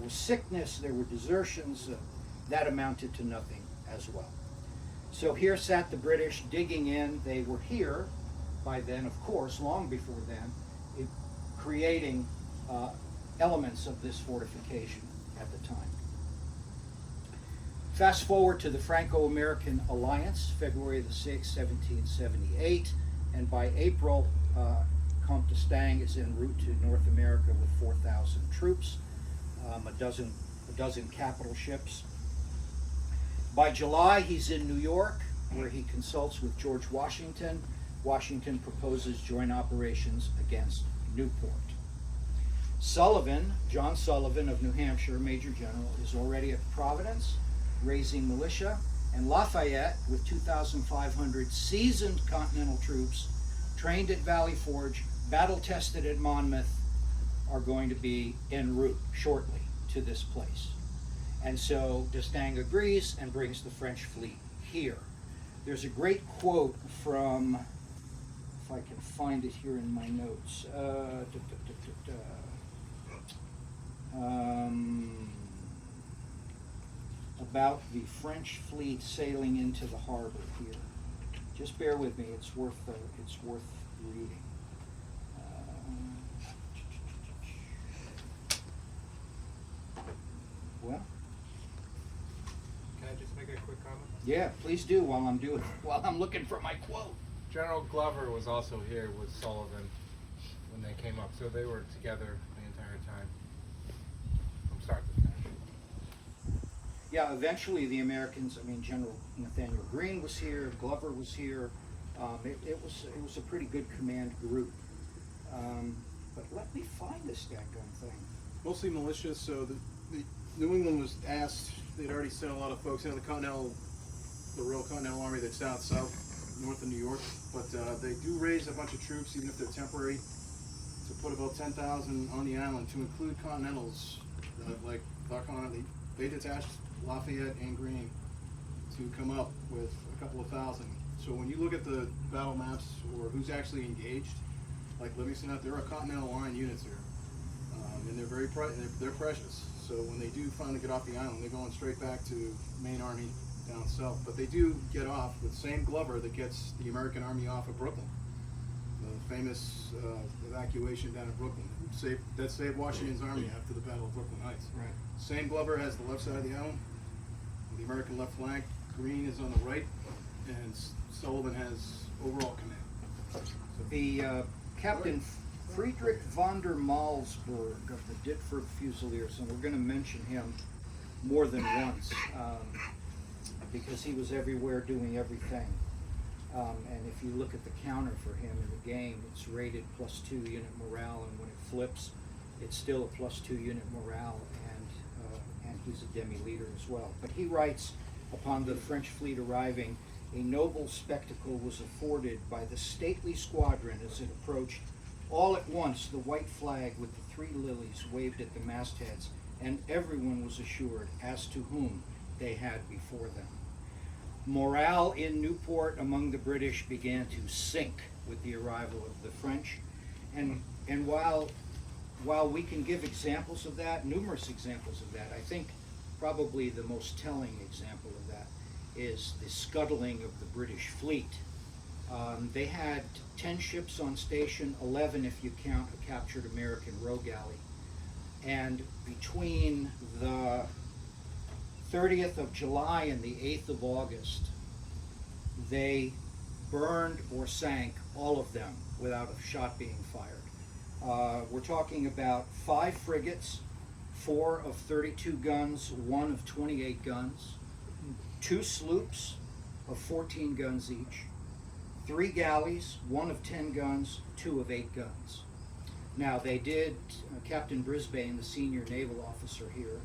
was sickness, there were desertions, that amounted to nothing as well. So here sat the British digging in. They were here by then, of course, long before then, creating elements of this fortification at the time. Fast forward to the Franco-American Alliance, February the 6th, 1778, and by April, Comte d'Estaing is en route to North America with 4,000 troops, a dozen capital ships. By July, he's in New York, where he consults with George Washington. Washington proposes joint operations against Newport. Sullivan, John Sullivan of New Hampshire, Major General, is already at Providence, raising militia, and Lafayette, with 2,500 seasoned Continental troops, trained at Valley Forge, battle-tested at Monmouth, are going to be en route shortly to this place. And so d'Estaing agrees and brings the French fleet here. There's a great quote from, if I can find it here in my notes, about the French fleet sailing into the harbor here. Just bear with me; it's worth reading. Well, can I just make a quick comment? Yeah, please do while I'm looking for my quote. General Glover was also here with Sullivan when they came up, so they were together the entire time, from start to finish. Yeah, eventually the Americans, General Nathaniel Greene was here, Glover was here. It was a pretty good command group. But let me find this daggone thing. Mostly militia, so the New England was asked, they'd already sent a lot of folks into the Royal Continental Army that's down south, north of New York, but they do raise a bunch of troops, even if they're temporary, to put about 10,000 on the island, to include Continentals, like Buck on. They detached Lafayette and Greene to come up with a couple of thousand. So when you look at the battle maps or who's actually engaged, like Livingston, there are Continental line units here, and they're precious. So when they do finally get off the island, they're going straight back to main army down south. But they do get off with the same Glover that gets the American army off of Brooklyn. The famous evacuation down in Brooklyn that saved Washington's army after the Battle of Brooklyn Heights. Right. Same Glover has the left side of the island, the American left flank. Greene is on the right, and Sullivan has overall command. So, The Captain Friedrich von der Malsburg of the Ditford Fusiliers, and we're going to mention him more than once because he was everywhere doing everything. And if you look at the counter for him in the game, it's rated +2 unit morale, and when it flips, it's still a +2 unit morale, and he's a demi-leader as well. But he writes, upon the French fleet arriving, a noble spectacle was afforded by the stately squadron as it approached. All at once the white flag with the 3 lilies waved at the mastheads, and everyone was assured as to whom they had before them. Morale in Newport among the British began to sink with the arrival of the French, and while we can give examples of that, numerous examples of that, I think probably the most telling example of that is the scuttling of the British fleet. They had 10 ships on station, 11 if you count a captured American row galley, and between the 30th of July and the 8th of August, they burned or sank all of them without a shot being fired. We're talking about 5 frigates, 4 of 32 guns, 1 of 28 guns, 2 sloops of 14 guns each, 3 galleys, 1 of 10 guns, 2 of 8 guns. Now they did, Captain Brisbane, the senior naval officer here,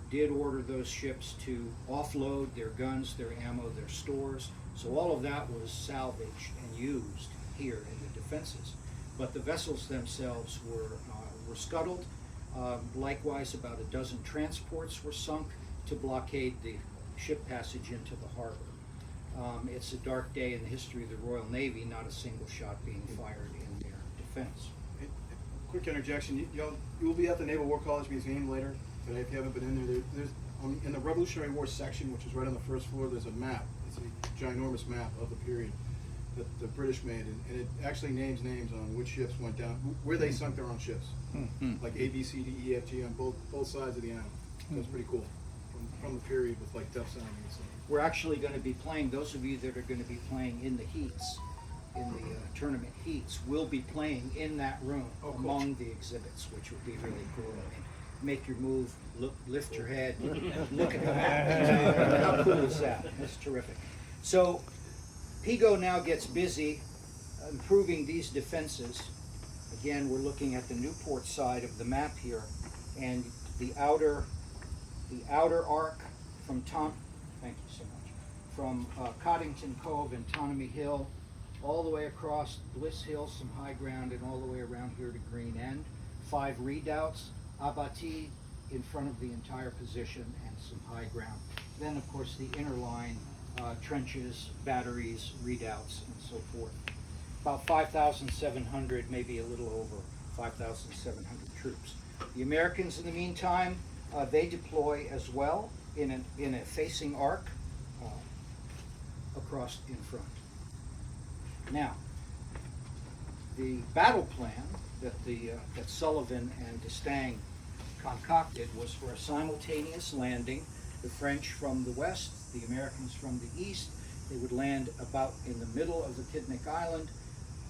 did order those ships to offload their guns, their ammo, their stores. So all of that was salvaged and used here in the defenses. But the vessels themselves were scuttled. Likewise, about a dozen transports were sunk to blockade the ship passage into the harbor. It's a dark day in the history of the Royal Navy, not a single shot being fired in their defense. quick interjection. You'll be at the Naval War College Museum later. today. If you haven't been in there, there's in the Revolutionary War section, which is right on the first floor, there's a map. It's a ginormous map of the period that the British made, and it actually names names on which ships went down, where they sunk their own ships, like A, B, C, D, E, F, G on both sides of the island. That's pretty cool from the period with like Death Sounding and stuff. We're actually going to be playing, those of you that are going to be playing in the heats, in the tournament heats, will be playing in that room among the exhibits, which will be really cool. And make your move, lift your head, look at the map. How cool is that? That's terrific. So Pigot now gets busy improving these defenses. Again, we're looking at the Newport side of the map here, and the outer arc from thank you so much, from Coddington Cove and Tonomy Hill, all the way across Bliss Hill, some high ground, and all the way around here to Green End. 5 redoubts, abattis in front of the entire position, and some high ground. Then, of course, the inner line, trenches, batteries, redoubts, and so forth. About 5,700, maybe a little over 5,700 troops. The Americans, in the meantime, they deploy as well in a facing arc across in front. Now, the battle plan that Sullivan and D'Estaing concocted was for a simultaneous landing. The French from the west, the Americans from the east. They would land about in the middle of the Kidnick Island,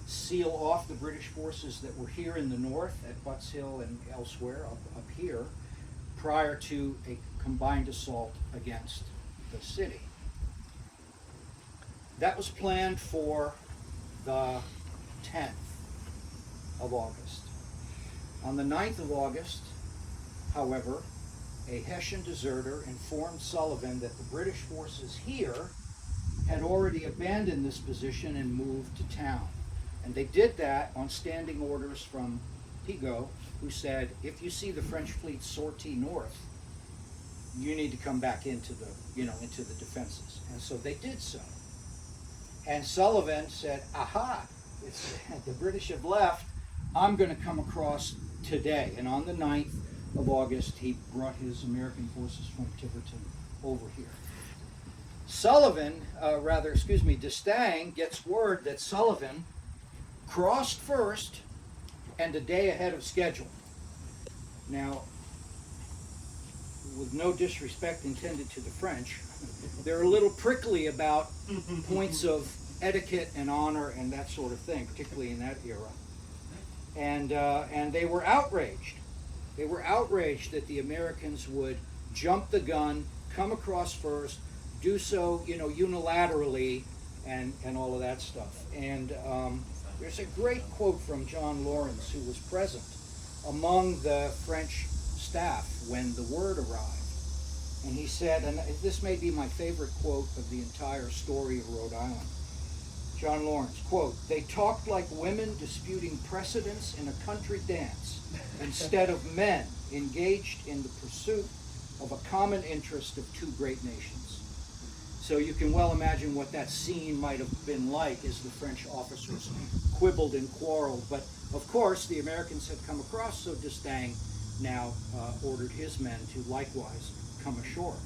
seal off the British forces that were here in the north at Butts Hill and elsewhere up here, prior to a combined assault against the city. That was planned for the 10th of August. On the 9th of August, however, a Hessian deserter informed Sullivan that the British forces here had already abandoned this position and moved to town. And they did that on standing orders from Pigot, who said, if you see the French fleet sortie north, you need to come back into the defenses. And so they did so. And Sullivan said, aha, the British have left, I'm going to come across today. And on the 9th of August, he brought his American forces from Tiverton over here. D'Estaing gets word that Sullivan crossed first and a day ahead of schedule. Now, with no disrespect intended to the French, they're a little prickly about points of etiquette and honor and that sort of thing, particularly in that era. And they were outraged. They were outraged that the Americans would jump the gun, come across first, do so, unilaterally, and all of that stuff. And there's a great quote from John Lawrence, who was present among the French staff when the word arrived. And he said, and this may be my favorite quote of the entire story of Rhode Island. John Lawrence, quote, "They talked like women disputing precedence in a country dance instead of men engaged in the pursuit of a common interest of two great nations." So you can well imagine what that scene might have been like as the French officers quibbled and quarreled. But of course, the Americans had come across, so D'Estaing now ordered his men to likewise come ashore.